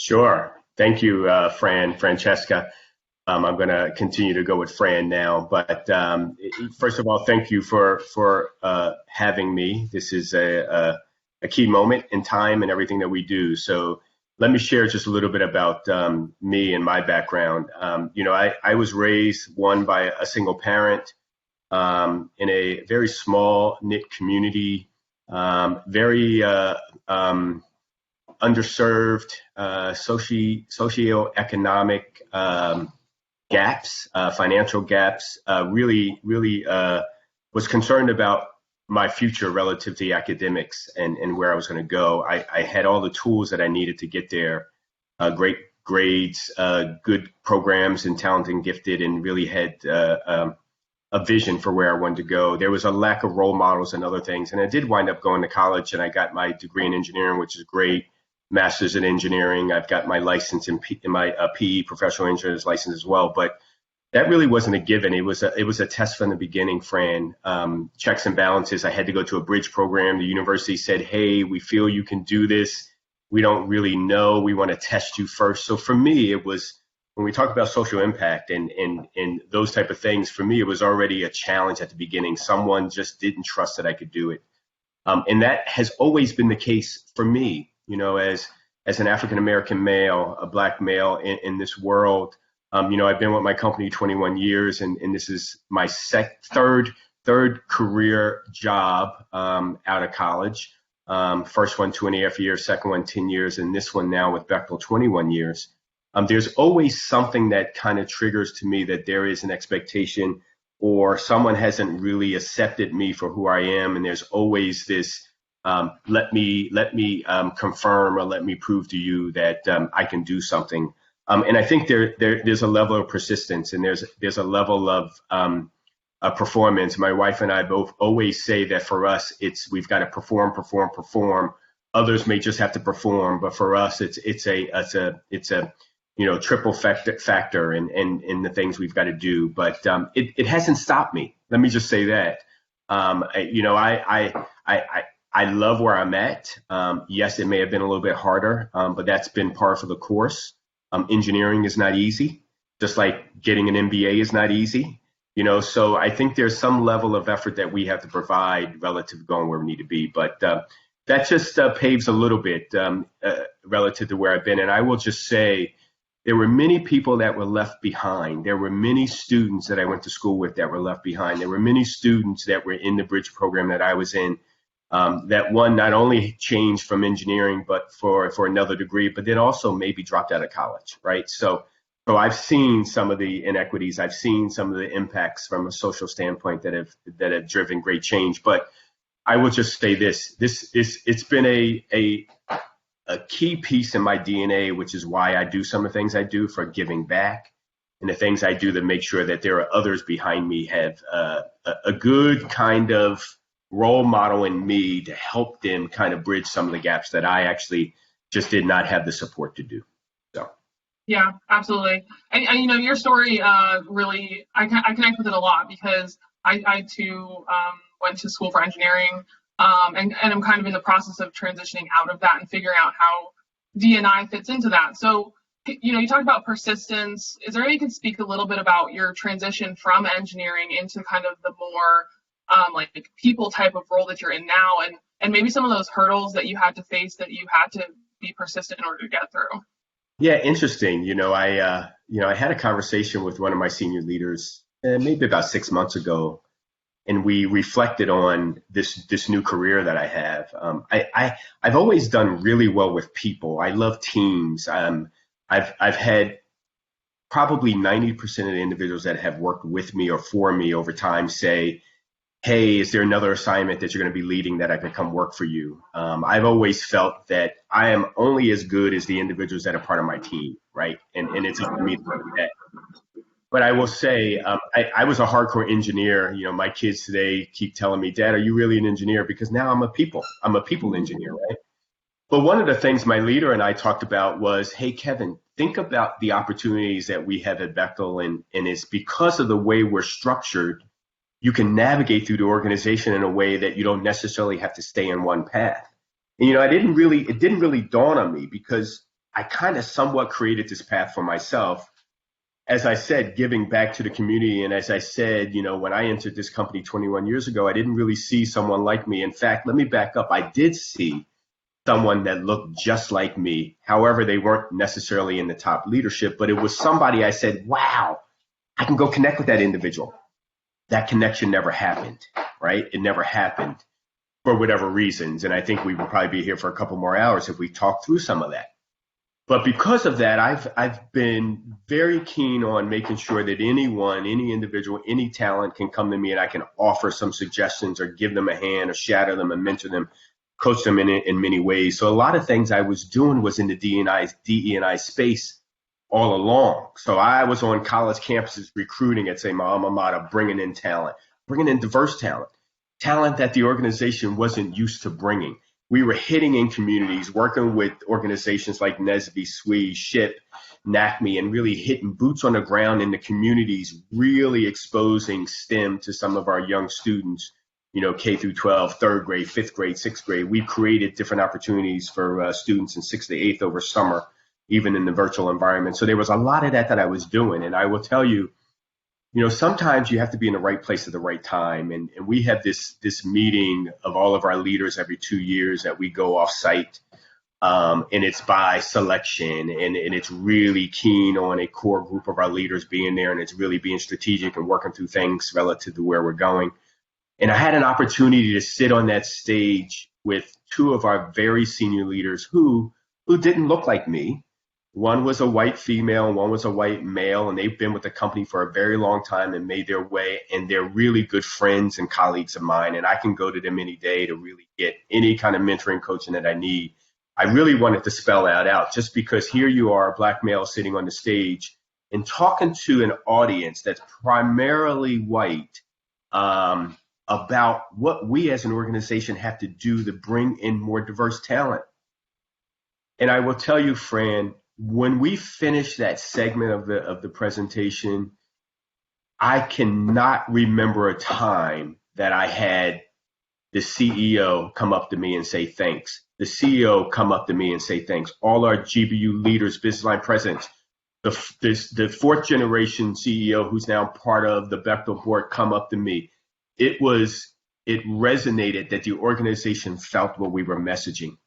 Sure. Thank you, Francesca. I'm going to continue to go with Fran now, but first of all, thank you for having me. This is a key moment in time and everything that we do. So let me share just a little bit about me and my background. I was raised one by a single parent in a very small knit community, very underserved, socioeconomic gaps, financial gaps, really was concerned about my future relative to academics and where I was going to go. I had all the tools that I needed to get there, great grades, good programs, and talented and gifted, and really had a vision for where I wanted to go. There was a lack of role models and other things. And I did wind up going to college, and I got my degree in engineering, which is great. Master's in engineering. I've got my license in my PE, professional engineer's license as well. But that really wasn't a given. It was a test from the beginning, Fran. Checks and balances. I had to go to a bridge program. The university said, hey, we feel you can do this. We don't really know. We want to test you first. So for me, it was, when we talk about social impact and those type of things, for me, it was already a challenge at the beginning. Someone just didn't trust that I could do it. And that has always been the case for me, as an African-American male, a Black male in this world. I've been with my company 21 years, and this is my third career job out of college. First one, 2.5 years, second one, 10 years, and this one now with Bechtel, 21 years. There's always something that kind of triggers to me that there is an expectation or someone hasn't really accepted me for who I am. And there's always this, let me confirm or let me prove to you that I can do something. And I think there's a level of persistence, and there's a level of performance. My wife and I both always say that for us, we've got to perform. Others may just have to perform, but for us, it's a triple factor in the things we've got to do. But it hasn't stopped me. Let me just say that. I love where I'm at. Yes, it may have been a little bit harder, but that's been par for the course. Engineering is not easy, just like getting an MBA is not easy. So I think there's some level of effort that we have to provide relative to going where we need to be. But that just paves a little bit relative to where I've been. And I will just say, there were many people that were left behind. There were many students that I went to school with that were left behind. There were many students that were in the bridge program that I was in that one not only changed from engineering, but for another degree, but then also maybe dropped out of college, right? So I've seen some of the inequities. I've seen some of the impacts from a social standpoint that have driven great change. But I will just say this: it's been a key piece in my DNA, which is why I do some of the things I do for giving back, and the things I do to make sure that there are others behind me have a good kind of role model in me to help them kind of bridge some of the gaps that I actually just did not have the support to do. So. Yeah, absolutely. And your story really, I connect with it a lot because I too went to school for engineering. And I'm kind of in the process of transitioning out of that and figuring out how DE&I fits into that. So, you talked about persistence. Is there any you can speak a little bit about your transition from engineering into kind of the more like people type of role that you're in now, and maybe some of those hurdles that you had to face that you had to be persistent in order to get through? Yeah, interesting. I had a conversation with one of my senior leaders maybe about 6 months ago. And we reflected on this new career that I have. I've always done really well with people. I love teams. I've had probably 90% of the individuals that have worked with me or for me over time say, hey, is there another assignment that you're going to be leading that I can come work for you? I've always felt that I am only as good as the individuals that are part of my team, right? And it's up to me to do that. But I will say, I was a hardcore engineer. My kids today keep telling me, Dad, are you really an engineer? Because now I'm a people engineer, right? But one of the things my leader and I talked about was, hey, Kevin, think about the opportunities that we have at Bechtel. And it's because of the way we're structured, you can navigate through the organization in a way that you don't necessarily have to stay in one path. And, it didn't really dawn on me because I kind of somewhat created this path for myself. As I said, giving back to the community. And as I said, when I entered this company 21 years ago, I didn't really see someone like me. In fact, let me back up. I did see someone that looked just like me. However, they weren't necessarily in the top leadership, but it was somebody I said, wow, I can go connect with that individual. That connection never happened, right? It never happened for whatever reasons. And I think we would probably be here for a couple more hours if we talk through some of that. But because of that, I've been very keen on making sure that anyone, any individual, any talent can come to me and I can offer some suggestions or give them a hand or shadow them and mentor them, coach them in many ways. So a lot of things I was doing was in the DE&I space all along. So I was on college campuses recruiting at, say, my alma mater, bringing in talent, bringing in diverse talent that the organization wasn't used to bringing. We were hitting in communities, working with organizations like NSBE, SWE, SHIP, NACME, and really hitting boots on the ground in the communities, really exposing STEM to some of our young students, K through 12, third grade, fifth grade, sixth grade. We created different opportunities for students in sixth to eighth over summer, even in the virtual environment. So there was a lot of that I was doing. And I will tell you, sometimes you have to be in the right place at the right time. And we have this meeting of all of our leaders every 2 years that we go off site. And it's by selection, and it's really keen on a core group of our leaders being there, and it's really being strategic and working through things relative to where we're going. And I had an opportunity to sit on that stage with two of our very senior leaders who didn't look like me. One was a white female and one was a white male, and they've been with the company for a very long time and made their way, and they're really good friends and colleagues of mine, and I can go to them any day to really get any kind of mentoring coaching that I need. I really wanted to spell that out, just because here you are, a Black male sitting on the stage and talking to an audience that's primarily white, about what we as an organization have to do to bring in more diverse talent. And I will tell you, Fran, when we finished that segment of the presentation, I cannot remember a time that I had the CEO come up to me and say thanks. The CEO come up to me and say thanks. All our GBU leaders, business line presidents, the fourth generation CEO who's now part of the Bechtel board come up to me. It resonated that the organization felt what we were messaging.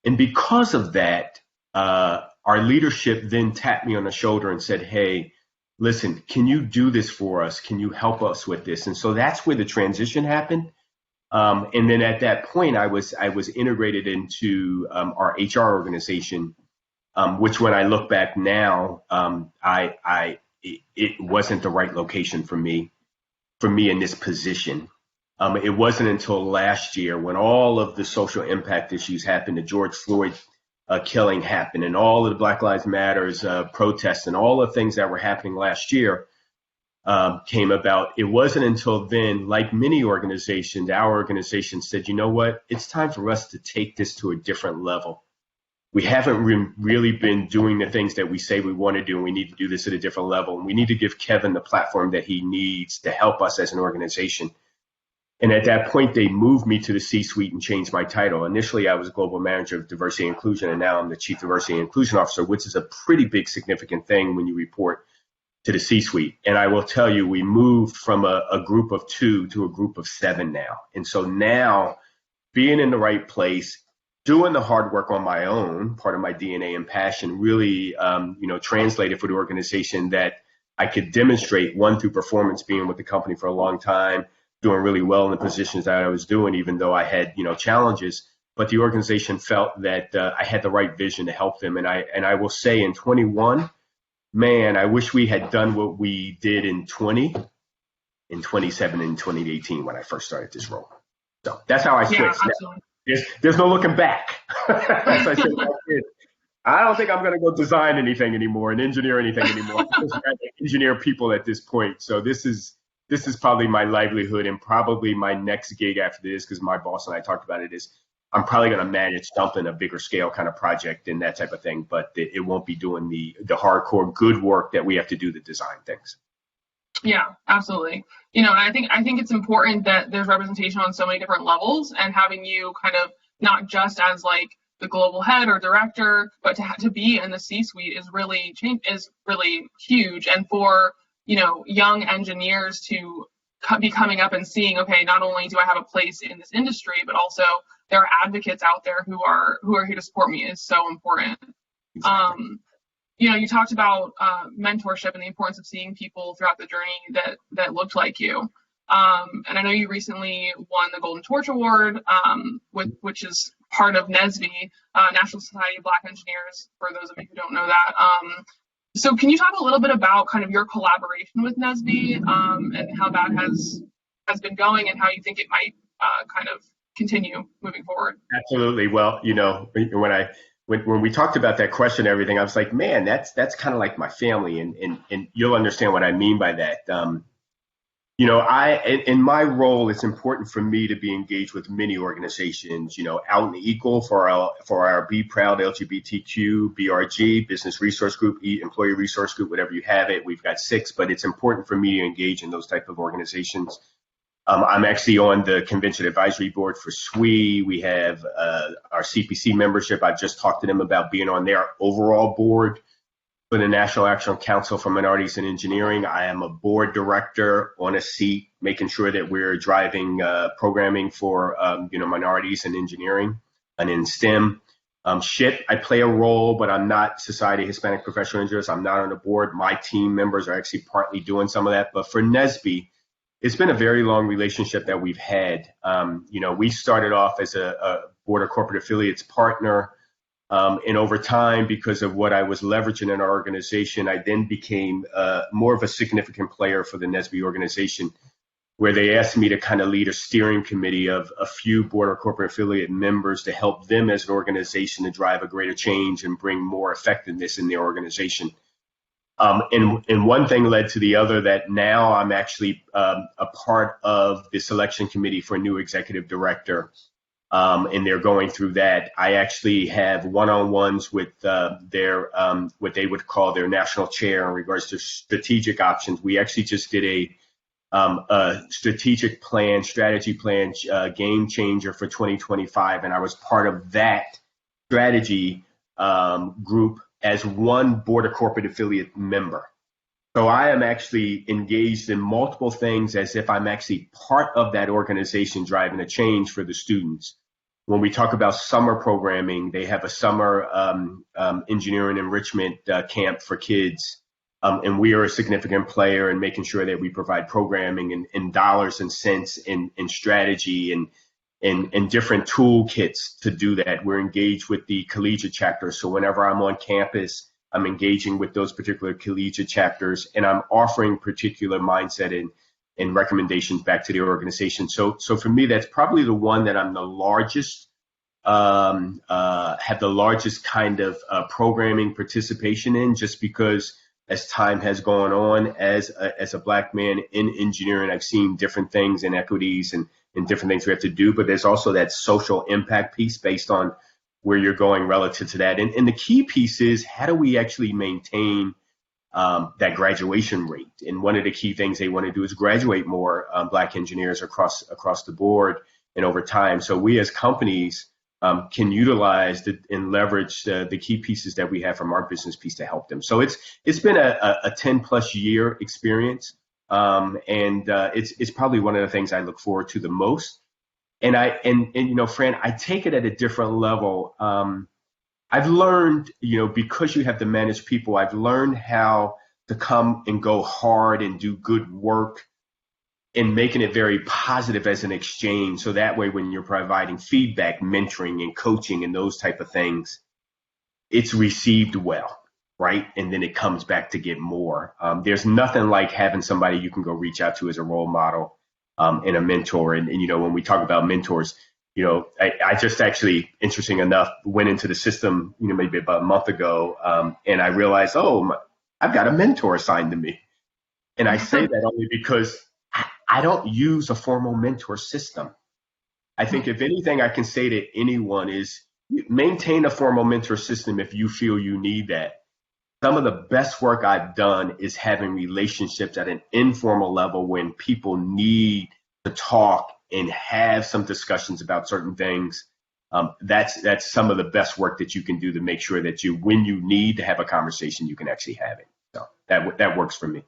And because of that, our leadership then tapped me on the shoulder and said, hey, listen, can you do this for us? Can you help us with this? And so that's where the transition happened. And then at that point, I was integrated into our HR organization, which when I look back now, it wasn't the right location for me in this position. It wasn't until last year when all of the social impact issues happened, the George Floyd killing happened, and all of the Black Lives Matters protests and all the things that were happening last year came about. It wasn't until then, like many organizations, our organization said, you know what, it's time for us to take this to a different level. We haven't really been doing the things that we say we want to do, and we need to do this at a different level. And we need to give Kevin the platform that he needs to help us as an organization. And at that point, they moved me to the C-suite and changed my title. Initially, I was Global Manager of Diversity and Inclusion, and now I'm the Chief Diversity and Inclusion Officer, which is a pretty big, significant thing when you report to the C-suite. And I will tell you, we moved from a group of 2 to a group of 7 now. And so now, being in the right place, doing the hard work on my own, part of my DNA and passion, really, translated for the organization that I could demonstrate, one, through performance, being with the company for a long time, doing really well in the positions that I was doing, even though I had, challenges. But the organization felt that I had the right vision to help them. And I will say in 21, man, I wish we had done what we did in 20, in 27, and 2018 when I first started this role. So that's how I switched. Yeah, there's no looking back. As I said, I don't think I'm going to go design anything anymore and engineer anything anymore. I engineer people at this point. So this is probably my livelihood, and probably my next gig after this, because my boss and I talked about it, is I'm probably going to manage something, a bigger scale kind of project and that type of thing, but it won't be doing the hardcore good work that we have to do to design things. Yeah, absolutely. And I think it's important that there's representation on so many different levels, and having you kind of not just as like the global head or director, but to be in the C-suite is really huge. And for, young engineers to be coming up and seeing, okay, not only do I have a place in this industry, but also there are advocates out there who are here to support me is so important. Exactly. You talked about mentorship and the importance of seeing people throughout the journey that looked like you. And I know you recently won the Golden Torch Award, which is part of NSBE, National Society of Black Engineers, for those of you who don't know that. So can you talk a little bit about kind of your collaboration with NSBE, and how that has been going and how you think it might kind of continue moving forward? Absolutely. Well, when we talked about that question and everything, I was like, man, that's kind of like my family, and you'll understand what I mean by that. In my role, it's important for me to be engaged with many organizations, Out and Equal for our Be Proud LGBTQ, BRG, Business Resource Group, Employee Resource Group, whatever you have it. We've got 6, but it's important for me to engage in those type of organizations. I'm actually on the Convention Advisory Board for SWE. We have our CPC membership. I just talked to them about being on their overall board for the National Action Council for Minorities in Engineering. I am a board director on a seat, making sure that we're driving programming for minorities in engineering and in STEM. I play a role, but I'm not Society of Hispanic Professional Engineers. I'm not on the board. My team members are actually partly doing some of that. But for NSBE, it's been a very long relationship that we've had. We started off as a Board of Corporate Affiliates partner. And over time, because of what I was leveraging in our organization, I then became more of a significant player for the NSBE organization, where they asked me to kind of lead a steering committee of a few Board of Corporate Affiliate members to help them as an organization to drive a greater change and bring more effectiveness in their organization. And one thing led to the other, that now I'm actually a part of the selection committee for a new executive director. And they're going through that. I actually have one-on-ones with their what they would call their national chair in regards to strategic options. We actually just did a strategic plan, strategy plan, game changer for 2025, and I was part of that strategy group as one Board of Corporate Affiliate member. So I am actually engaged in multiple things as if I'm actually part of that organization driving a change for the students. When we talk about summer programming, they have a summer engineering enrichment camp for kids. And we are a significant player in making sure that we provide programming and dollars and cents and strategy and different toolkits to do that. We're engaged with the collegiate chapter. So whenever I'm on campus, I'm engaging with those particular collegiate chapters, and I'm offering particular mindset and recommendations back to the organization. So for me, that's probably the one that I'm the largest, have the largest kind of programming participation in, just because as time has gone on, as a Black man in engineering, I've seen different things, inequities and different things we have to do. But there's also that social impact piece based on where you're going relative to that. And the key piece is, how do we actually maintain that graduation rate? And one of the key things they want to do is graduate more Black engineers across the board and over time. So we as companies can utilize and leverage the key pieces that we have from our business piece to help them. So it's been a 10 plus year experience. And it's probably one of the things I look forward to the most. And Fran, I take it at a different level. I've learned, because you have to manage people, I've learned how to come and go hard and do good work and making it very positive as an exchange. So that way, when you're providing feedback, mentoring and coaching and those type of things, it's received well, right? And then it comes back to get more. There's nothing like having somebody you can go reach out to as a role model and a mentor. And when we talk about mentors, I just actually, interesting enough, went into the system, maybe about a month ago, and I realized, I've got a mentor assigned to me. And I say that only because I don't use a formal mentor system. I think if anything I can say to anyone is, maintain a formal mentor system if you feel you need that. Some of the best work I've done is having relationships at an informal level when people need to talk and have some discussions about certain things. That's some of the best work that you can do to make sure that when you need to have a conversation, you can actually have it. So that works for me.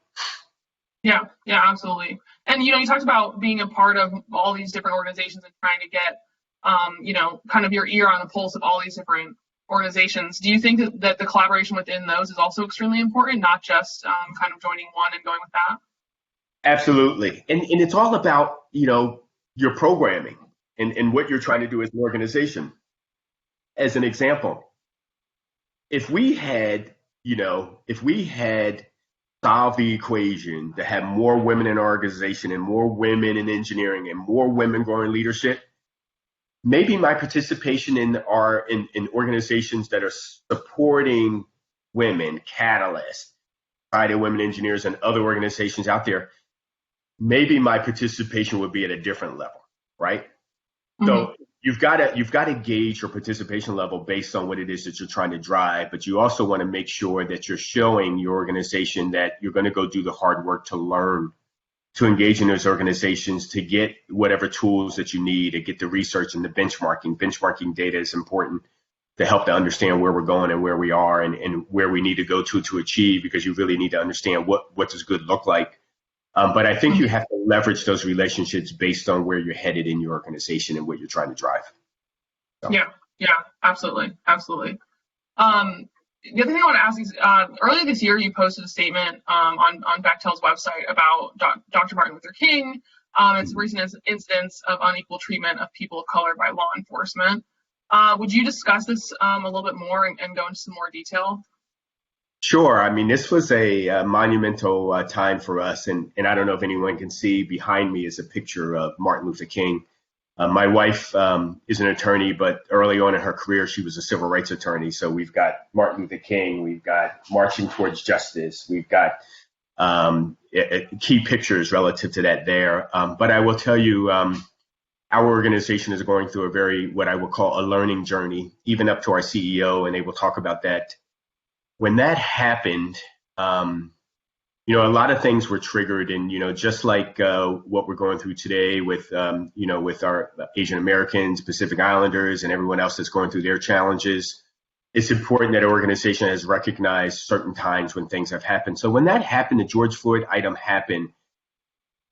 Yeah, yeah, absolutely. And you talked about being a part of all these different organizations and trying to get, kind of your ear on the pulse of all these different organizations. Do you think that the collaboration within those is also extremely important, not just kind of joining one and going with that? Absolutely. And it's all about, your programming and what you're trying to do as an organization. As an example, if we had, solved the equation to have more women in our organization and more women in engineering and more women growing leadership, maybe my participation in organizations that are supporting women, Catalyst, Society of Women Engineers, and other organizations out there, maybe my participation would be at a different level, right? Mm-hmm. So you've got to gauge your participation level based on what it is that you're trying to drive, but you also want to make sure that you're showing your organization that you're going to go do the hard work to learn, to engage in those organizations, to get whatever tools that you need, to get the research and the benchmarking. Benchmarking data is important to help to understand where we're going and where we are and where we need to go to achieve, because you really need to understand what does good look like. But I think you have to leverage those relationships based on where you're headed in your organization and what you're trying to drive. So. Yeah, absolutely. The other thing I want to ask is, earlier this year, you posted a statement on Bechtel's website about Dr. Martin Luther King and some recent incidents of unequal treatment of people of color by law enforcement. Would you discuss this a little bit more and go into some more detail? Sure. I mean, this was a monumental time for us. And I don't know if anyone can see behind me is a picture of Martin Luther King. My wife is an attorney, but early on in her career, she was a civil rights attorney. So we've got Martin Luther King, we've got Marching Towards Justice, we've got key pictures relative to that there. But I will tell you, our organization is going through a very, what I would call a learning journey, even up to our CEO, and they will talk about that. When that happened, a lot of things were triggered, and just like what we're going through today with with our Asian Americans, Pacific Islanders, and everyone else that's going through their challenges, it's important that our organization has recognized certain times when things have happened. So when that happened, the George Floyd item happened,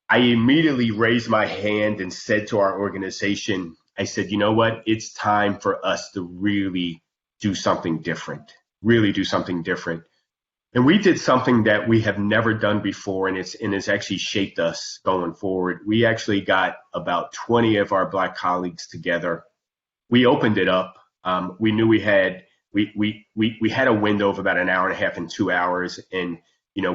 I immediately raised my hand and said to our organization, I said, you know what, it's time for us to really do something different. Really do something different. And we did something that we have never done before, and it's actually shaped us going forward. We actually got about 20 of our Black colleagues together. We opened it up. We knew we had a window of about an hour and a half and 2 hours, and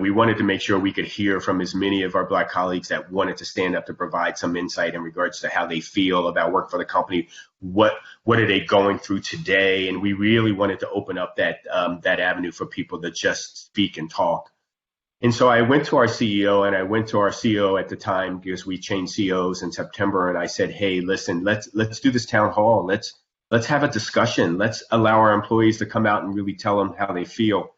we wanted to make sure we could hear from as many of our Black colleagues that wanted to stand up to provide some insight in regards to how they feel about work for the company. What are they going through today? And we really wanted to open up that avenue for people to just speak and talk. And so I went to our CEO, and I went to our CEO at the time, because we changed CEOs in September, and I said, hey, listen, let's do this town hall. Let's have a discussion. Let's allow our employees to come out and really tell them how they feel.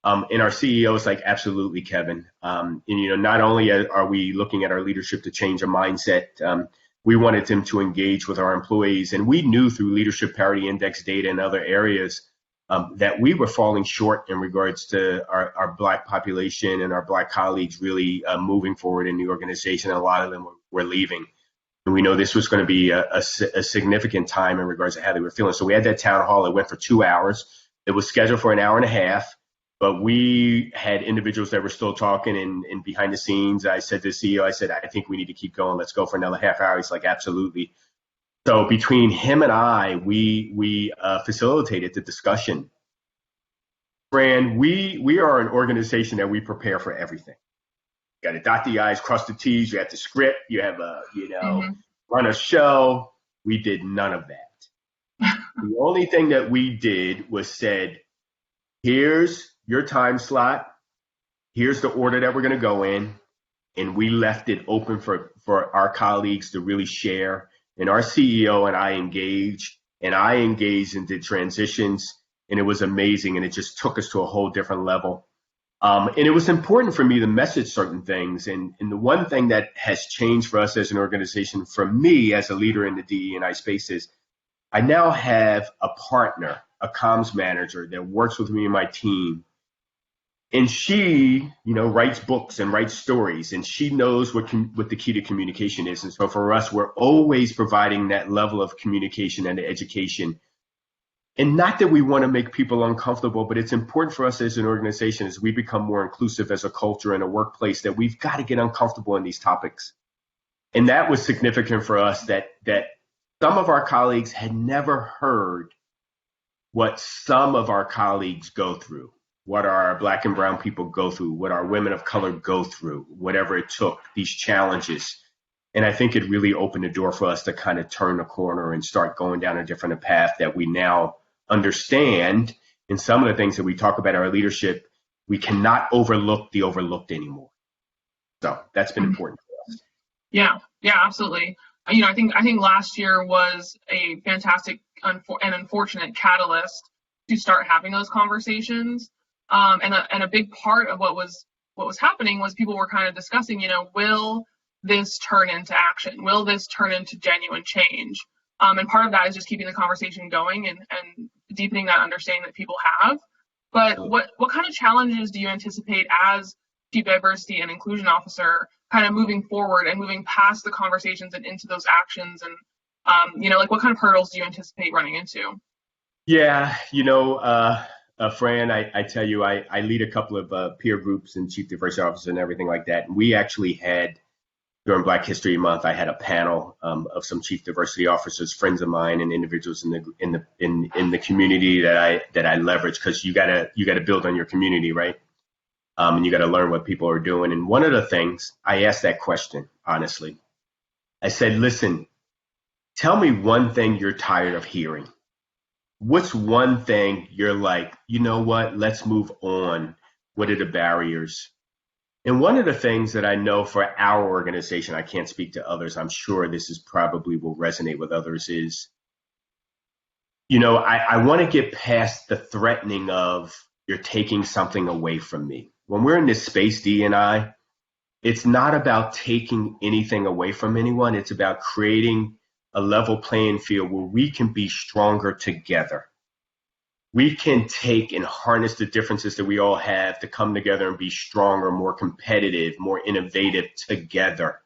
And our CEO is like, absolutely, Kevin. And not only are we looking at our leadership to change a mindset, we wanted them to engage with our employees. And we knew through leadership parity index data and other areas that we were falling short in regards to our Black population and our Black colleagues really moving forward in the organization. A lot of them were leaving. And we know this was going to be a significant time in regards to how they were feeling. So we had that town hall. It went for 2 hours. It was scheduled for an hour and a half. But we had individuals that were still talking, and behind the scenes, I said to the CEO, I said, I think we need to keep going. Let's go for another half hour. He's like, absolutely. So between him and I, we facilitated the discussion. Fran, we are an organization that we prepare for everything. You got to dot the I's, cross the T's. You have the script. You have run a show. We did none of that. The only thing that we did was said, here's your time slot. Here's the order that we're going to go in. And we left it open for our colleagues to really share. And our CEO and I engaged and did transitions. And it was amazing. And it just took us to a whole different level. And it was important for me to message certain things. And the one thing that has changed for us as an organization, for me as a leader in the DE&I space, is I now have a partner, a comms manager that works with me and my team. And she, writes books and writes stories, and she knows what the key to communication is. And so for us, we're always providing that level of communication and education. And not that we want to make people uncomfortable, but it's important for us as an organization, as we become more inclusive as a culture and a workplace, that we've got to get uncomfortable in these topics. And that was significant for us, that some of our colleagues had never heard what some of our colleagues go through, what our Black and brown people go through, what our women of color go through, whatever it took, these challenges. And I think it really opened the door for us to kind of turn the corner and start going down a different path that we now understand. And some of the things that we talk about in our leadership, we cannot overlook the overlooked anymore. So that's been important for us. Yeah, absolutely. I think last year was a fantastic and unfortunate catalyst to start having those conversations. And a big part of what was happening was people were kind of discussing, will this turn into action? Will this turn into genuine change? And part of that is just keeping the conversation going and deepening that understanding that people have. But what kind of challenges do you anticipate as Chief Diversity and Inclusion Officer kind of moving forward and moving past the conversations and into those actions? And, what kind of hurdles do you anticipate running into? Yeah, Fran, I tell you, I lead a couple of peer groups and Chief Diversity Officers and everything like that. And we actually had, during Black History Month, I had a panel of some Chief Diversity Officers, friends of mine, and individuals in the community that I leverage, because you gotta build on your community, right? And you got to learn what people are doing. And one of the things I asked that question, honestly, I said, listen, tell me one thing you're tired of hearing. What's one thing you're like, you know what, let's move on. What are the barriers? And one of the things that I know for our organization, I can't speak to others, I'm sure this is probably will resonate with others, is, I want to get past the threatening of you're taking something away from me. When we're in this space, DE&I, it's not about taking anything away from anyone. It's about creating a level playing field where we can be stronger together. We can take and harness the differences that we all have to come together and be stronger, more competitive, more innovative together.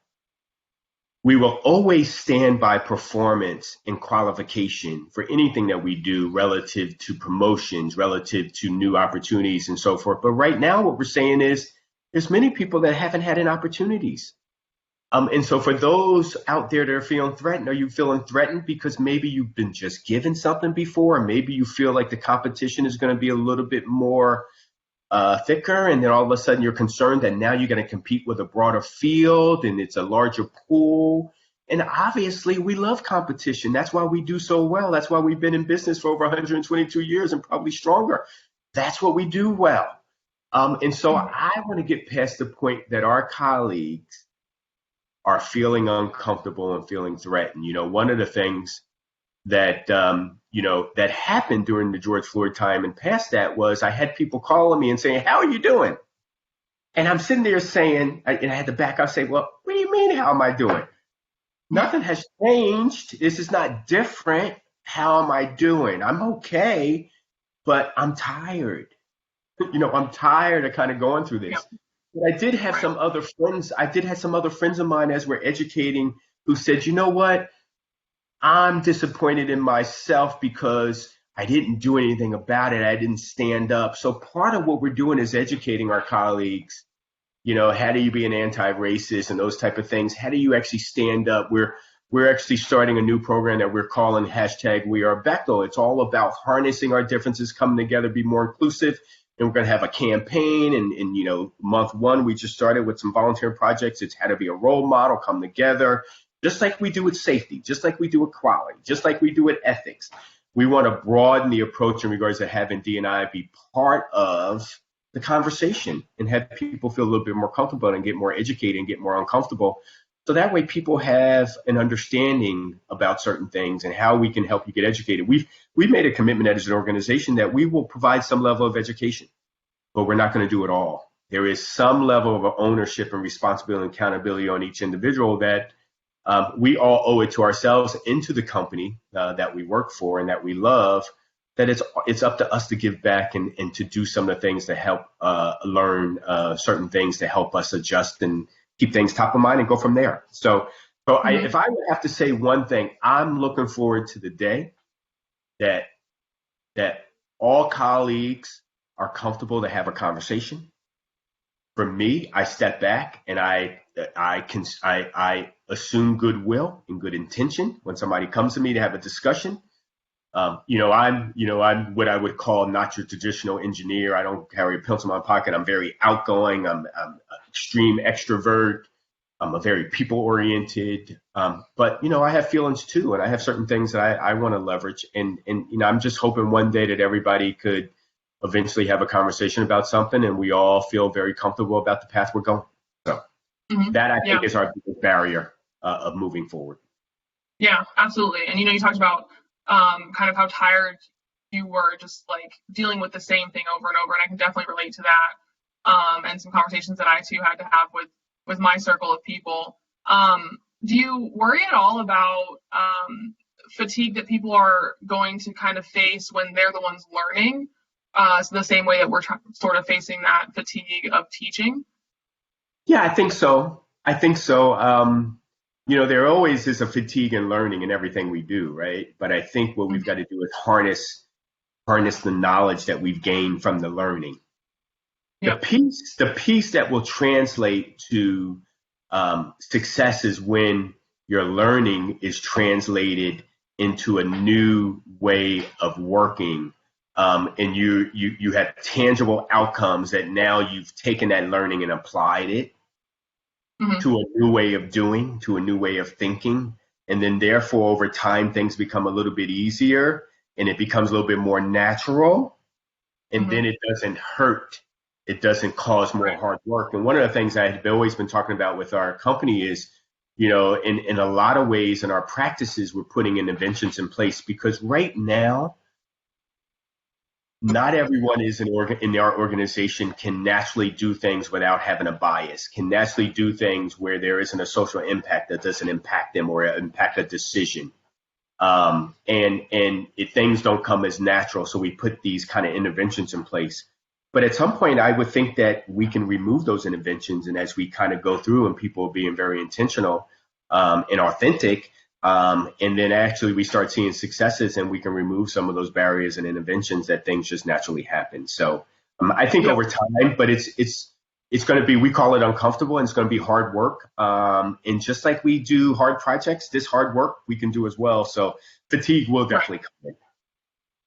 We will always stand by performance and qualification for anything that we do relative to promotions, relative to new opportunities and so forth. But right now, what we're saying is there's many people that haven't had any opportunities. And so for those out there that are feeling threatened, are you feeling threatened because maybe you've been just given something before, or maybe you feel like the competition is going to be a little bit more thicker, and then all of a sudden you're concerned that now you're going to compete with a broader field and it's a larger pool. And obviously we love competition. That's why we do so well. That's why we've been in business for over 122 years and probably stronger. That's what we do well. And so I want to get past the point that our colleagues are feeling uncomfortable and feeling threatened. One of the things that, that happened during the George Floyd time and past that was I had people calling me and saying, how are you doing? And I'm sitting there saying, and I had to back up and say, well, what do you mean, how am I doing? Nothing has changed. This is not different. How am I doing? I'm okay, but I'm tired. I'm tired of kind of going through this. Yep. But I did have some other friends. Of mine as we're educating who said, you know what? I'm disappointed in myself because I didn't do anything about it. I didn't stand up. So part of what we're doing is educating our colleagues. How do you be an anti-racist and those type of things? How do you actually stand up? We're actually starting a new program that we're calling #WeAreBechtel. It's all about harnessing our differences, coming together, be more inclusive. And we're going to have a campaign. And month one, we just started with some volunteer projects. It's how to be a role model, come together, just like we do with safety, just like we do with quality, just like we do with ethics. We want to broaden the approach in regards to having D&I be part of the conversation and have people feel a little bit more comfortable and get more educated and get more uncomfortable. So that way people have an understanding about certain things and how we can help you get educated. We've made a commitment as an organization that we will provide some level of education, but we're not going to do it all. There is some level of ownership and responsibility and accountability on each individual that we all owe it to ourselves and to the company that we work for and that we love, that it's up to us to give back and to do some of the things to help learn certain things to help us adjust and keep things top of mind and go from there. If I would have to say one thing, I'm looking forward to the day that all colleagues are comfortable to have a conversation. For me, I step back and I assume goodwill and good intention when somebody comes to me to have a discussion. I'm what I would call not your traditional engineer. I don't carry a pencil in my pocket. I'm very outgoing. I'm an extreme extrovert. I'm a very people oriented. But I have feelings too, and I have certain things that I want to leverage. And I'm just hoping one day that everybody could eventually have a conversation about something, and we all feel very comfortable about the path we're going. So that I think is our biggest barrier of moving forward. Yeah, absolutely. And you talked about kind of how tired you were just like dealing with the same thing over and over, and I can definitely relate to that. And some conversations that I too had to have with my circle of people. Do you worry at all about fatigue that people are going to kind of face when they're the ones learning? So the same way that we're sort of facing that fatigue of teaching? Yeah, I think so. There always is a fatigue in learning in everything we do, right? But I think what we've got to do is harness the knowledge that we've gained from the learning. Yep. The piece that will translate to success is when your learning is translated into a new way of working. And you have tangible outcomes that now you've taken that learning and applied it to a new way of doing, to a new way of thinking. And then therefore, over time, things become a little bit easier and it becomes a little bit more natural. And then it doesn't hurt. It doesn't cause more hard work. And one of the things I've always been talking about with our company is, in a lot of ways in our practices, we're putting interventions in place because right now, not everyone in our organization can naturally do things without having a bias, can naturally do things where there isn't a social impact that doesn't impact them or impact a decision. Things don't come as natural. So we put these kind of interventions in place. But at some point, I would think that we can remove those interventions. And as we kind of go through and people are being very intentional and authentic, and then actually we start seeing successes and we can remove some of those barriers and interventions that things just naturally happen. So I think over time, but it's going to be, we call it uncomfortable and it's going to be hard work. And just like we do hard projects, this hard work we can do as well. So fatigue will definitely come in.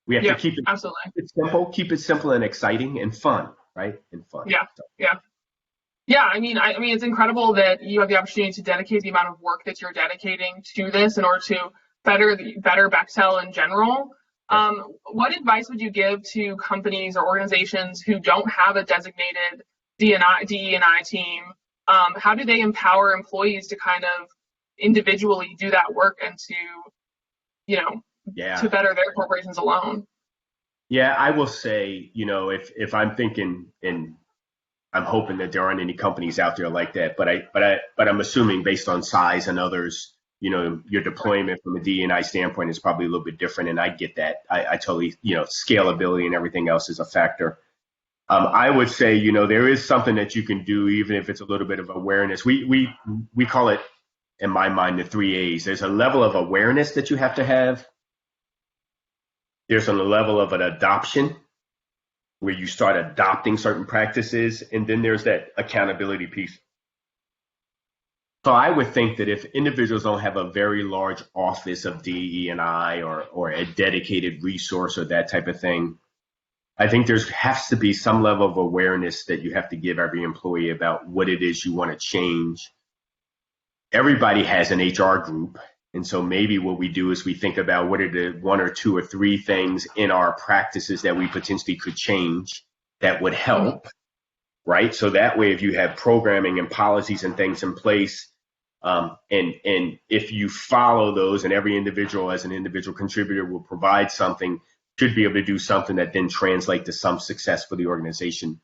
We have to keep it simple and exciting and fun, right? And fun. Yeah. So. Yeah, I mean, it's incredible that you have the opportunity to dedicate the amount of work that you're dedicating to this in order to better Bechtel in general. What advice would you give to companies or organizations who don't have a designated DE&I team? How do they empower employees to kind of individually do that work and to better their corporations alone? Yeah, I will say, if I'm thinking I'm hoping that there aren't any companies out there like that, but I'm assuming based on size and others, your deployment from a DE&I standpoint is probably a little bit different, and I get that. I totally, scalability and everything else is a factor. I would say, there is something that you can do, even if it's a little bit of awareness. We call it, in my mind, the 3 A's. There's a level of awareness that you have to have. There's a level of an adoption, where you start adopting certain practices, and then there's that accountability piece. So I would think that if individuals don't have a very large office of DE&I or a dedicated resource or that type of thing, I think there has to be some level of awareness that you have to give every employee about what it is you want to change. Everybody has an HR group. And so maybe what we do is we think about what are the 1 or 2 or 3 things in our practices that we potentially could change that would help, right? So that way, if you have programming and policies and things in place, and if you follow those, and every individual as an individual contributor will provide something, should be able to do something that then translate to some success for the organization.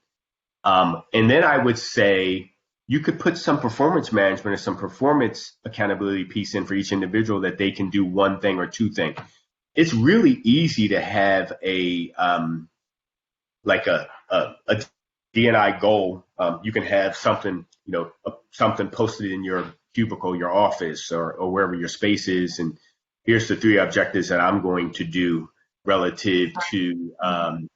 And then I would say you could put some performance management or some performance accountability piece in for each individual that they can do one thing or two things. It's really easy to have a like a DNI goal. You can have something, something posted in your cubicle, your office, or wherever your space is. And here's the 3 objectives that I'm going to do relative to um,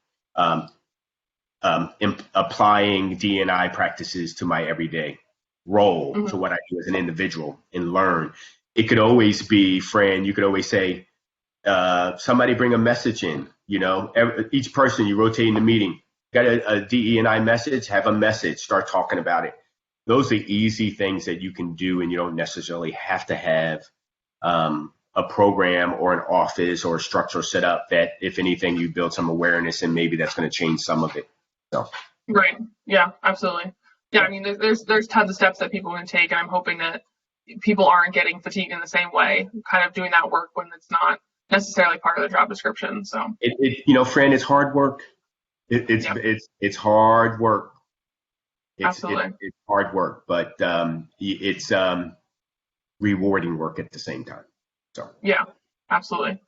applying DNI practices to my everyday role, to what I do as an individual and learn. It could always be, Fran, you could always say, somebody bring a message in, each person you rotate in the meeting, got a DE&I message, have a message, start talking about it. Those are easy things that you can do, and you don't necessarily have to have a program or an office or a structure set up that, if anything, you build some awareness and maybe that's going to change some of it. So. Right. Yeah, absolutely. Yeah, I mean, there's tons of steps that people can take, and I'm hoping that people aren't getting fatigued in the same way, kind of doing that work when it's not necessarily part of the job description. So Fran, it's hard work. It's hard work. Absolutely. It's hard work, but it's rewarding work at the same time. So yeah, absolutely.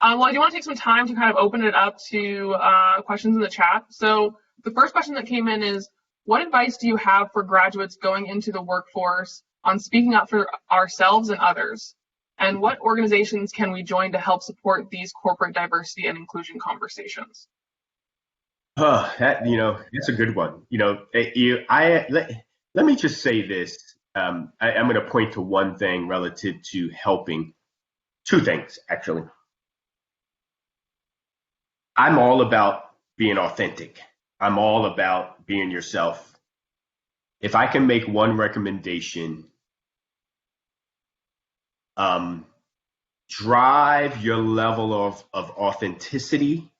Well, I do want to take some time to kind of open it up to questions in the chat. So the first question that came in is, what advice do you have for graduates going into the workforce on speaking up for ourselves and others? And what organizations can we join to help support these corporate diversity and inclusion conversations? That's a good one. Let me just say this. I'm going to point to one thing relative to helping. 2 things, actually. I'm all about being authentic. I'm all about being yourself. If I can make one recommendation, drive your level of authenticity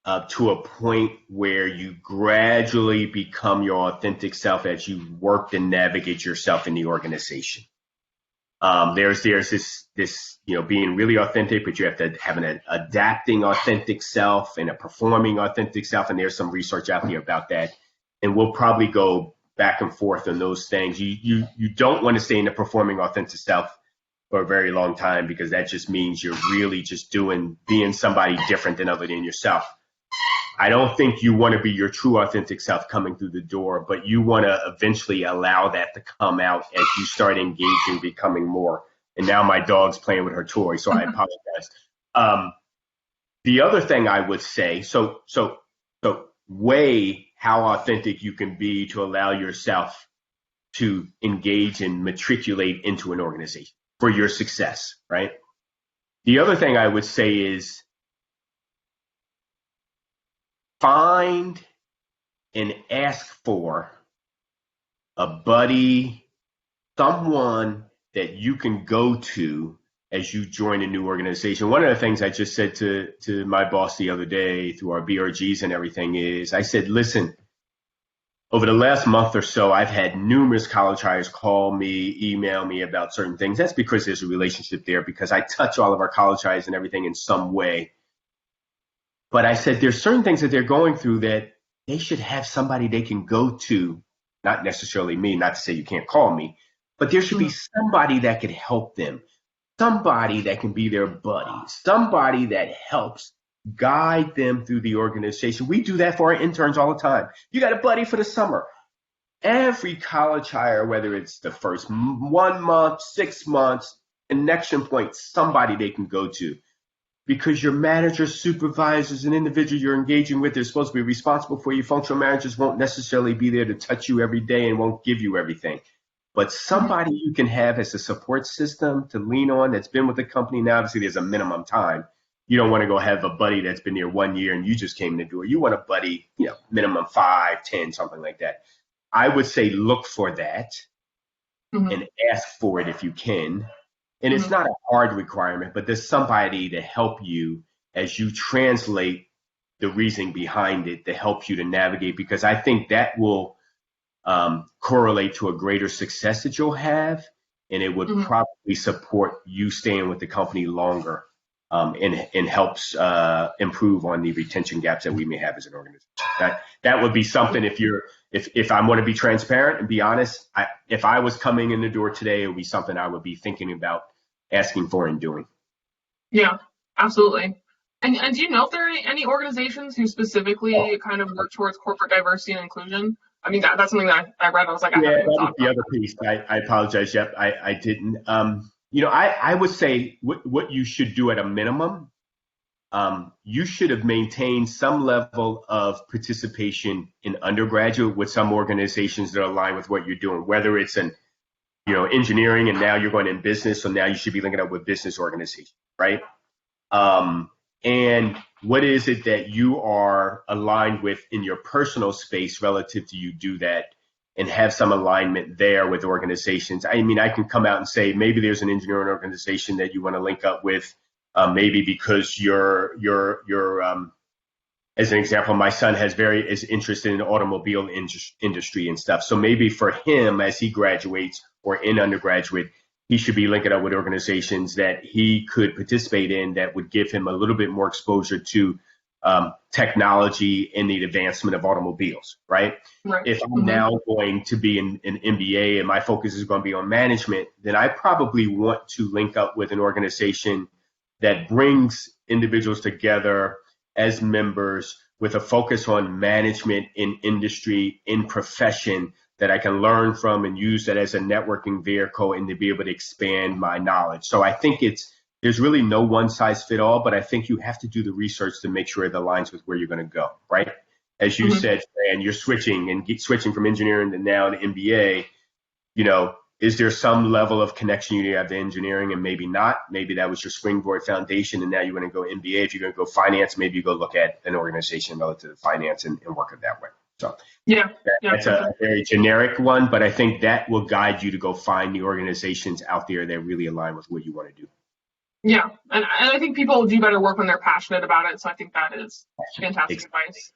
up to a point where you gradually become your authentic self as you work and navigate yourself in the organization. There's this being really authentic, but you have to have an adapting authentic self and a performing authentic self. And there's some research out there about that. And we'll probably go back and forth on those things. You don't want to stay in the performing authentic self for a very long time, because that just means you're really just being somebody different than other than yourself. I don't think you want to be your true authentic self coming through the door, but you want to eventually allow that to come out as you start engaging, becoming more. And now my dog's playing with her toy, so I apologize. The other thing I would say, so weigh how authentic you can be to allow yourself to engage and matriculate into an organization for your success, right? The other thing I would say is, find and ask for a buddy, someone that you can go to as you join a new organization. One of the things I just said to my boss the other day through our BRGs and everything is, I said, listen, over the last month or so, I've had numerous college hires call me, email me about certain things. That's because there's a relationship there, because I touch all of our college hires and everything in some way. But I said, there's certain things that they're going through that they should have somebody they can go to, not necessarily me, not to say you can't call me, but there should be somebody that could help them, somebody that can be their buddy, somebody that helps guide them through the organization. We do that for our interns all the time. You got a buddy for the summer. Every college hire, whether it's the first 1 month, 6 months, connection point, somebody they can go to. Because your managers, supervisors, and individual you're engaging with, they're supposed to be responsible for you. Functional managers won't necessarily be there to touch you every day and won't give you everything. But somebody you can have as a support system to lean on that's been with the company. Now, obviously, there's a minimum time. You don't want to go have a buddy that's been there 1 year and you just came to do it. You want a buddy, minimum 5, 10, something like that. I would say look for that and ask for it if you can. And it's not a hard requirement, but there's somebody to help you as you translate the reasoning behind it, to help you to navigate, because I think that will correlate to a greater success that you'll have, and it would probably support you staying with the company longer, and helps improve on the retention gaps that we may have as an organization. That would be something, if if I want to be transparent and be honest, if I was coming in the door today, it would be something I would be thinking about asking for and doing. Yeah, absolutely. And do you know if there are any organizations who specifically kind of work towards corporate diversity and inclusion? I mean, that's something that I read. I was like, I Yeah, haven't that even was thought the about other piece. I apologize. Yep, I didn't. I would say what you should do at a minimum, you should have maintained some level of participation in undergraduate with some organizations that align with what you're doing, whether it's in, engineering and now you're going in business. So now you should be linking up with business organizations, right? And what is it that you are aligned with in your personal space relative to you do that and have some alignment there with organizations? I mean, I can come out and say maybe there's an engineering organization that you want to link up with, maybe because as an example, my son is interested in the automobile industry and stuff. So maybe for him, as he graduates or in undergraduate, he should be linking up with organizations that he could participate in that would give him a little bit more exposure to technology and the advancement of automobiles, right? Right. If I'm now going to be in an MBA and my focus is going to be on management, then I probably want to link up with an organization that brings individuals together as members with a focus on management in industry, in profession, that I can learn from and use that as a networking vehicle and to be able to expand my knowledge. So I think there's really no one size fit all, but I think you have to do the research to make sure it aligns with where you're going to go, right? As you said, and you're switching from engineering to now to MBA, is there some level of connection you have to engineering and maybe not? Maybe that was your springboard foundation and now you're going to go MBA. If you're going to go finance, maybe you go look at an organization relative to finance and work it that way. So that's a very generic one, but I think that will guide you to go find the organizations out there that really align with what you want to do. Yeah, and I think people do better work when they're passionate about it. So I think that is fantastic advice.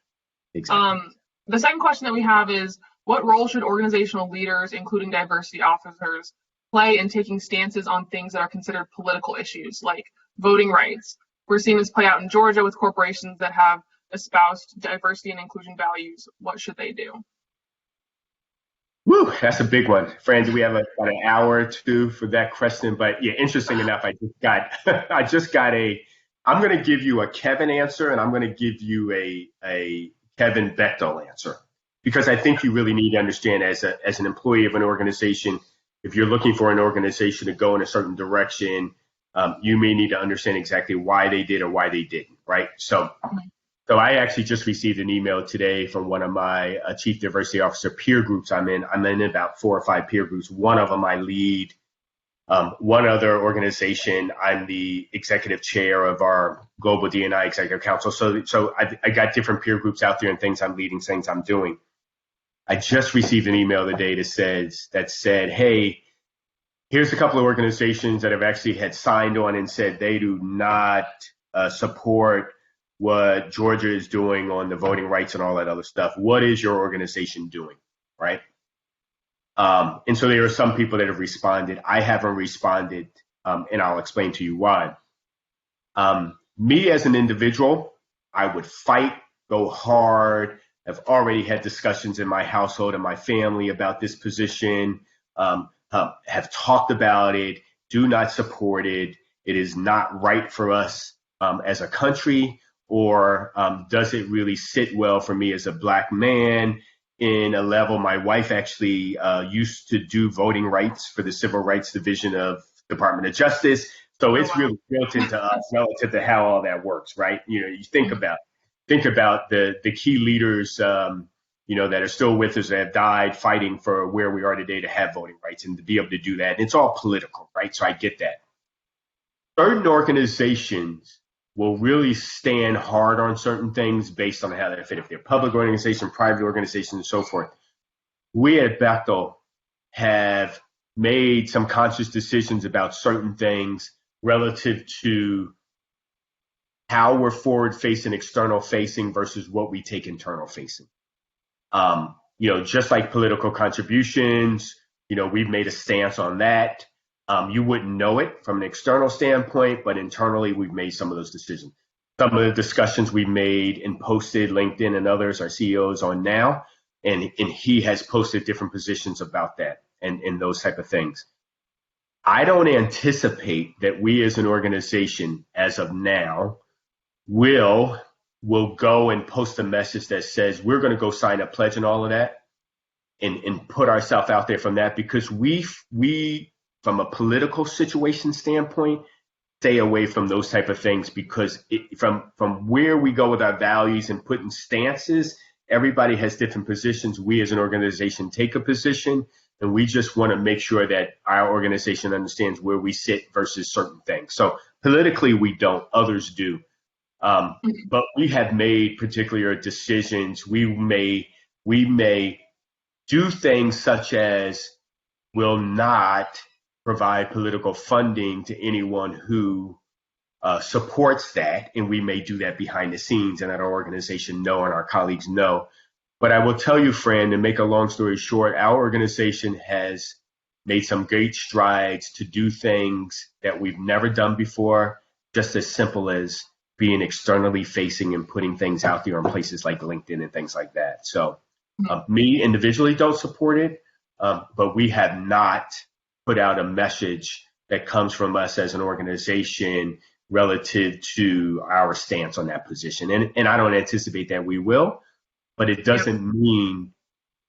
Exactly. The second question that we have is, what role should organizational leaders, including diversity officers, play in taking stances on things that are considered political issues, like voting rights? We're seeing this play out in Georgia with corporations that have espoused diversity and inclusion values. What should they do? Woo, that's a big one. Franz, we have about an hour or two for that question. But yeah, interesting enough, I'm going to give you a Kevin answer and I'm going to give you a Kevin Bechtel answer. Because I think you really need to understand as an employee of an organization, if you're looking for an organization to go in a certain direction, you may need to understand exactly why they did or why they didn't, right? So I actually just received an email today from one of my chief diversity officer peer groups I'm in. I'm in about 4 or 5 peer groups. One of them I lead. One other organization, I'm the executive chair of our global DE&I executive council. So I got different peer groups out there and things I'm leading, things I'm doing. I just received an email today that said, hey, here's a couple of organizations that have actually had signed on and said they do not support what Georgia is doing on the voting rights and all that other stuff. What is your organization doing, right? And so there are some people that have responded. I haven't responded, and I'll explain to you why. Me as an individual, I would fight, go hard. I've already had discussions in my household and my family about this position, have talked about it, do not support it. It is not right for us as a country, or does it really sit well for me as a Black man in a level? My wife actually used to do voting rights for the Civil Rights Division of Department of Justice. So it's really built into us relative to how all that works, right? You think about the key leaders, that are still with us, that have died fighting for where we are today to have voting rights and to be able to do that. And it's all political, right? So I get that. Certain organizations will really stand hard on certain things based on how they fit. If they're public organization, private organization, and so forth. We at Bechtel have made some conscious decisions about certain things relative to how we're forward-facing, external-facing versus what we take internal-facing. Just like political contributions, we've made a stance on that. You wouldn't know it from an external standpoint, but internally we've made some of those decisions. Some of the discussions we made and posted, LinkedIn and others, our CEOs on now, and he has posted different positions about that and those type of things. I don't anticipate that we as an organization, as of now, will go and post a message that says we're going to go sign a pledge and all of that and put ourselves out there from that, because we from a political situation standpoint stay away from those type of things, because from where we go with our values and putting stances, everybody has different positions. We as an organization take a position, and we just want to make sure that our organization understands where we sit versus certain things. So politically we don't, others do. But we have made particular decisions. We may do things such as will not provide political funding to anyone who supports that, and we may do that behind the scenes and that our organization know and our colleagues know. But I will tell you, Fran, to make a long story short, our organization has made some great strides to do things that we've never done before, just as simple as being externally facing and putting things out there on places like LinkedIn and things like that. So me individually don't support it, but we have not put out a message that comes from us as an organization relative to our stance on that position. And I don't anticipate that we will, but it doesn't mean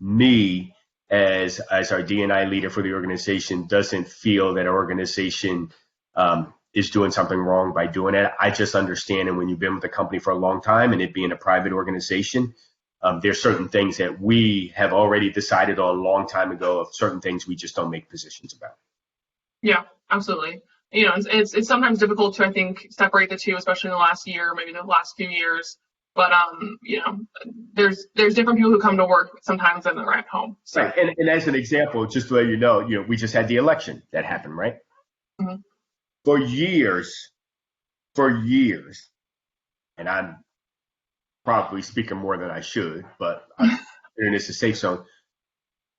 me as our DE&I leader for the organization doesn't feel that our organization is doing something wrong by doing it. I just understand, and when you've been with the company for a long time and it being a private organization, there's certain things that we have already decided on a long time ago, of certain things we just don't make positions about. Yeah, absolutely. You know, it's sometimes difficult to, I think, separate the two, especially in the last year, maybe the last few years. But you know, there's different people who come to work sometimes than they're at home. So. Right. And as an example, just to let you know, we just had the election that happened, right? Mm-hmm. For years, and I'm probably speaking more than I should, but I'm in this a safe zone.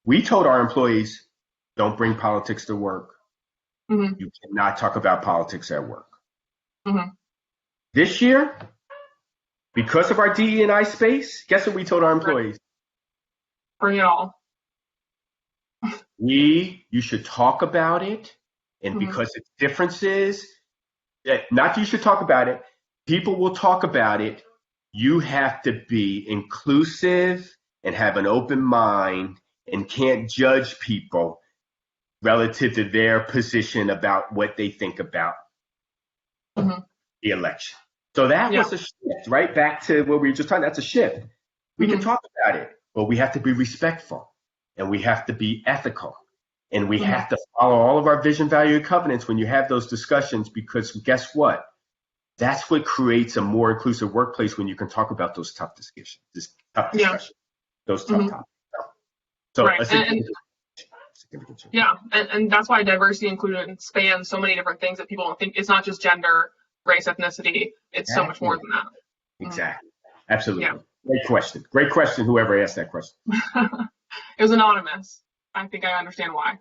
We told our employees, don't bring politics to work. Mm-hmm. You cannot talk about politics at work. Mm-hmm. This year, because of our DE&I space, guess what we told our employees? Bring it all. You should talk about it. And because it's differences, not that you should talk about it, people will talk about it. You have to be inclusive and have an open mind and can't judge people relative to their position about what they think about the election. So that was a shift, right? Back to what we were just talking, that's a shift. We can talk about it, but we have to be respectful and we have to be ethical. And we have to follow all of our vision, value, and covenants when you have those discussions, because guess what? That's what creates a more inclusive workplace, when you can talk about those tough discussions, those tough topics. So right. And that's why diversity inclusion spans so many different things that people don't think. It's not just gender, race, ethnicity. It's so much more than that. Exactly. Absolutely. Yeah. Great question. Whoever asked that question. It was anonymous. I think I understand why.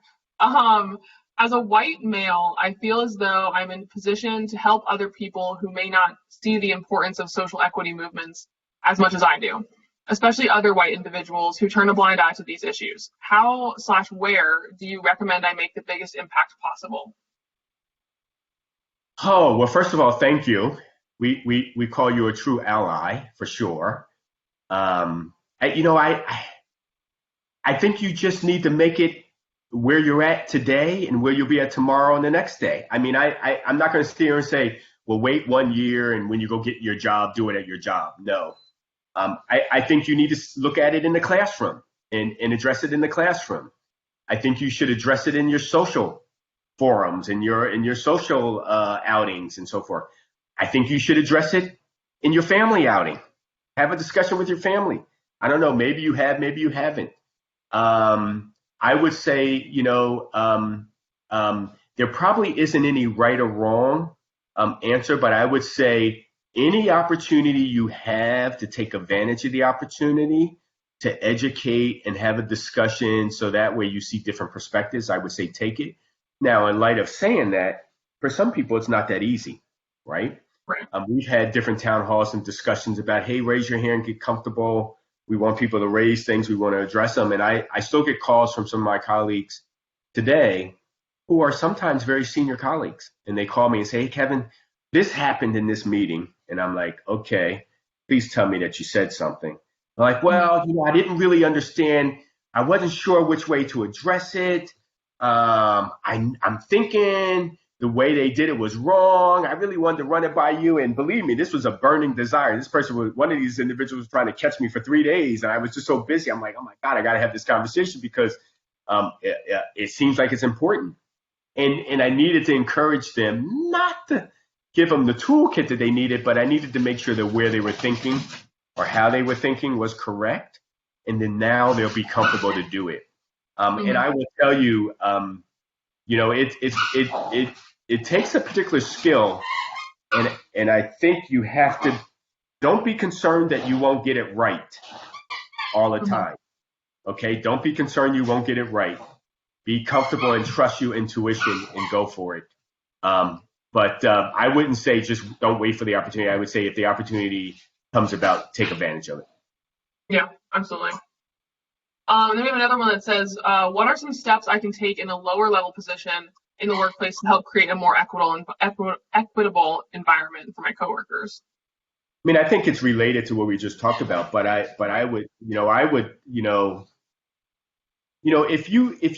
As a white male, I feel as though I'm in position to help other people who may not see the importance of social equity movements as much as I do, especially other white individuals who turn a blind eye to these issues. How/where do you recommend I make the biggest impact possible? Oh, well, first of all, thank you. We call you a true ally for sure. I think you just need to make it where you're at today and where you'll be at tomorrow and the next day. I mean, I'm not going to sit here and say, well, wait 1 year and when you go get your job, do it at your job. No. I think you need to look at it in the classroom and address it in the classroom. I think you should address it in your social forums and your social outings and so forth. I think you should address it in your family outing. Have a discussion with your family. I don't know, maybe you have, maybe you haven't. I would say, there probably isn't any right or wrong answer, but I would say any opportunity you have to take advantage of the opportunity to educate and have a discussion so that way you see different perspectives, I would say take it. Now, in light of saying that, for some people, it's not that easy, right? Right. We've had different town halls and discussions about, hey, raise your hand, get comfortable. We want people to raise things. We want to address them. And I still get calls from some of my colleagues today who are sometimes very senior colleagues. And they call me and say, hey, Kevin, this happened in this meeting. And I'm like, okay, please tell me that you said something. They're like, well, I didn't really understand. I wasn't sure which way to address it. I'm thinking the way they did it was wrong. I really wanted to run it by you. And believe me, this was a burning desire. This person was, one of these individuals was trying to catch me for 3 days. And I was just so busy. I'm like, oh my God, I got to have this conversation because it seems like it's important. And I needed to encourage them not to give them the toolkit that they needed, but I needed to make sure that where they were thinking or how they were thinking was correct. And then now they'll be comfortable to do it. And I will tell you, it takes a particular skill, and I think you have to. Don't be concerned that you won't get it right all the time. Okay, don't be concerned you won't get it right. Be comfortable and trust your intuition and go for it. But I wouldn't say just don't wait for the opportunity. I would say if the opportunity comes about, take advantage of it. Yeah, absolutely. Then we have another one that says, what are some steps I can take in a lower level position in the workplace to help create a more equitable environment for my coworkers? I mean, I think it's related to what we just talked about, but I would, if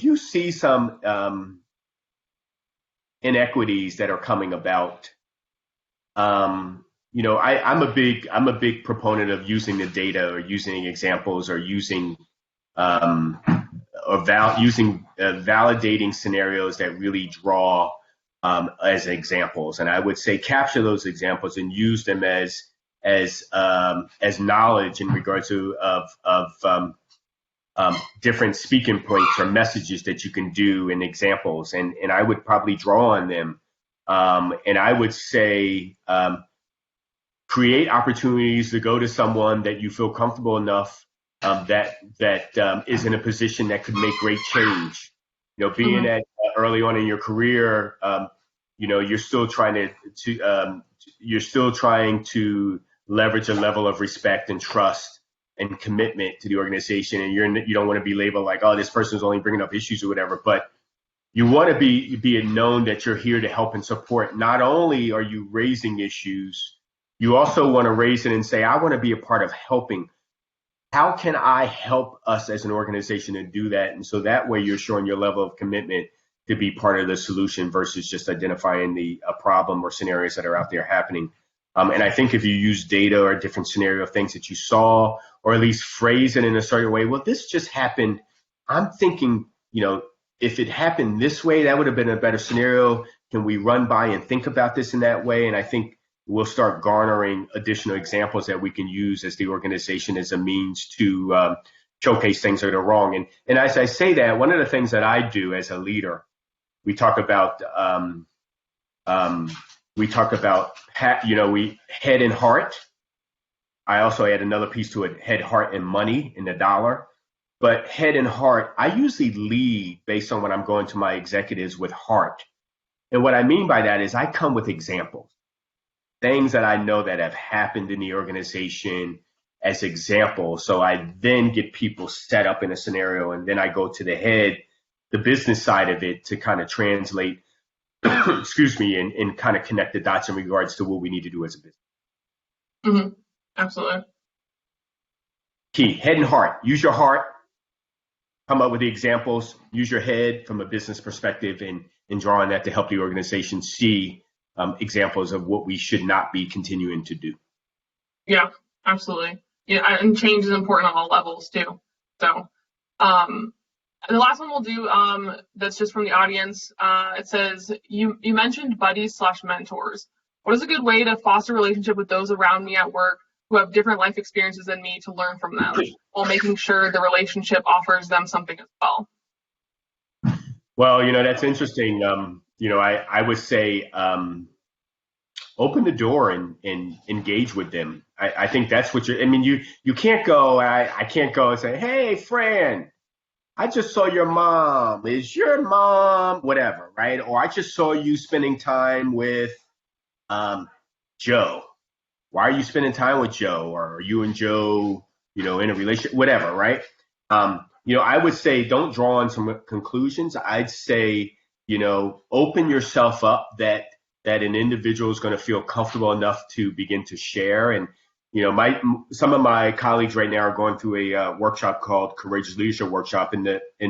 you see some inequities that are coming about, I'm a big proponent of using the data or using examples or using validating scenarios that really draw as examples. And I would say capture those examples and use them as knowledge in regard to different speaking points or messages that you can do and examples. And I would probably draw on them. And I would say create opportunities to go to someone that you feel comfortable enough that is in a position that could make great change. Being at early on in your career, you're still trying to leverage a level of respect and trust and commitment to the organization, and you don't want to be labeled like, oh, this person's only bringing up issues or whatever. But you want to be known that you're here to help and support. Not only are you raising issues, you also want to raise it and say, I want to be a part of helping. How can I help us as an organization to do that? And so that way you're showing your level of commitment to be part of the solution versus just identifying a problem or scenarios that are out there happening. And I think if you use data or different scenario things that you saw, or at least phrase it in a certain way, well, this just happened. I'm thinking, if it happened this way, that would have been a better scenario. Can we run by and think about this in that way? And I think we'll start garnering additional examples that we can use as the organization as a means to showcase things that are wrong. And as I say that, one of the things that I do as a leader, we talk about head and heart. I also add another piece to it, head, heart, and money in the dollar. But head and heart, I usually lead based on when I'm going to my executives with heart. And what I mean by that is I come with examples, things that I know that have happened in the organization as examples. So I then get people set up in a scenario, and then I go to the head, the business side of it, to kind of translate, excuse me, and kind of connect the dots in regards to what we need to do as a business. Mm-hmm. Absolutely. Key, head and heart. Use your heart. Come up with the examples. Use your head from a business perspective and draw on that to help the organization see examples of what we should not be continuing to do. Yeah, absolutely. Yeah, and change is important on all levels too. So, and the last one we'll do, that's just from the audience. It says, you mentioned buddies/mentors. What is a good way to foster a relationship with those around me at work who have different life experiences than me to learn from them, while making sure the relationship offers them something as well? Well, that's interesting. I would say open the door and engage with them. I think that's what you can't go, I can't go and say, hey, Fran, I just saw your mom. Is your mom whatever, right? Or I just saw you spending time with Joe. Why are you spending time with Joe? Or are you and Joe in a relationship, whatever, right? I would say don't draw on some conclusions. I'd say, open yourself up that an individual is going to feel comfortable enough to begin to share. And, some of my colleagues right now are going through a workshop called Courageous Leadership Workshop. And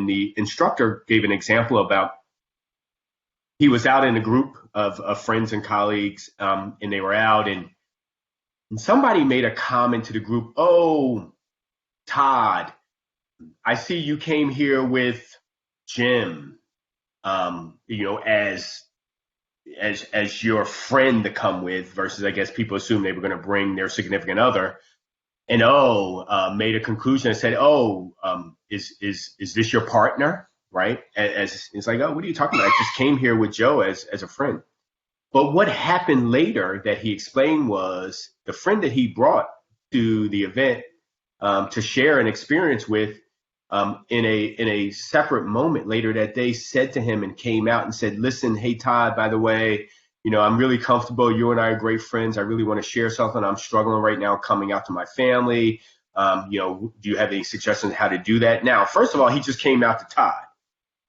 the instructor gave an example about he was out in a group of friends and colleagues, and they were out and somebody made a comment to the group, "Oh, Todd, I see you came here with Jim, as your friend to come with," versus I guess people assumed they were going to bring their significant other, and made a conclusion and said, is this your partner, right? As it's like, oh, what are you talking about? I just came here with Joe as a friend. But what happened later that he explained was the friend that he brought to the event to share an experience with, in a separate moment later that day, said to him and came out and said, "Listen, hey Todd, by the way, I'm really comfortable. You and I are great friends. I really want to share something. I'm struggling right now coming out to my family. Do you have any suggestions how to do that?" Now, first of all, he just came out to Todd,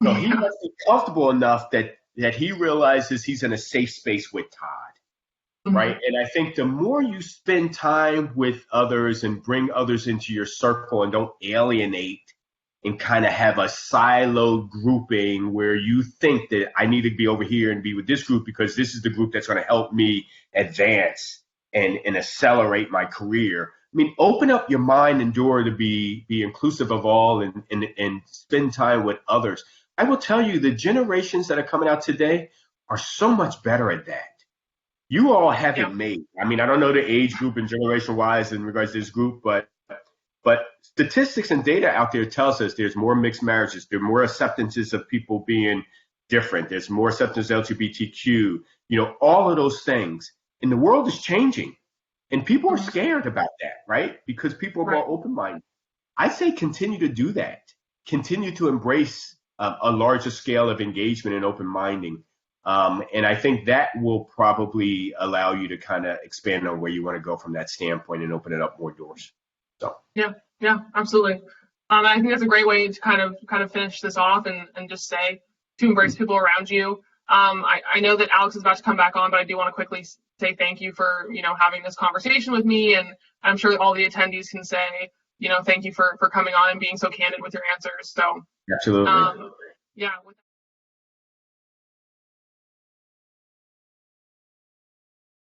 so he must be comfortable enough that he realizes he's in a safe space with Todd. Right. And I think the more you spend time with others and bring others into your circle and don't alienate and kind of have a siloed grouping where you think that I need to be over here and be with this group because this is the group that's going to help me advance and accelerate my career. I mean, open up your mind and door to be inclusive of all and spend time with others. I will tell you, the generations that are coming out today are so much better at that. You all have it made. I mean, I don't know the age group and generation wise in regards to this group, but statistics and data out there tells us there's more mixed marriages, there are more acceptances of people being different, there's more acceptance of LGBTQ, all of those things. And the world is changing. And people are scared about that, right? Because people are more open-minded. I say continue to do that. Continue to embrace a larger scale of engagement and open-minding. And I think that will probably allow you to kind of expand on where you want to go from that standpoint and open it up more doors. So yeah, absolutely. I think that's a great way to kind of finish this off and just say to embrace people around you. I know that Alex is about to come back on, but I do want to quickly say thank you for having this conversation with me, and I'm sure all the attendees can say thank you for coming on and being so candid with your answers. So absolutely, yeah.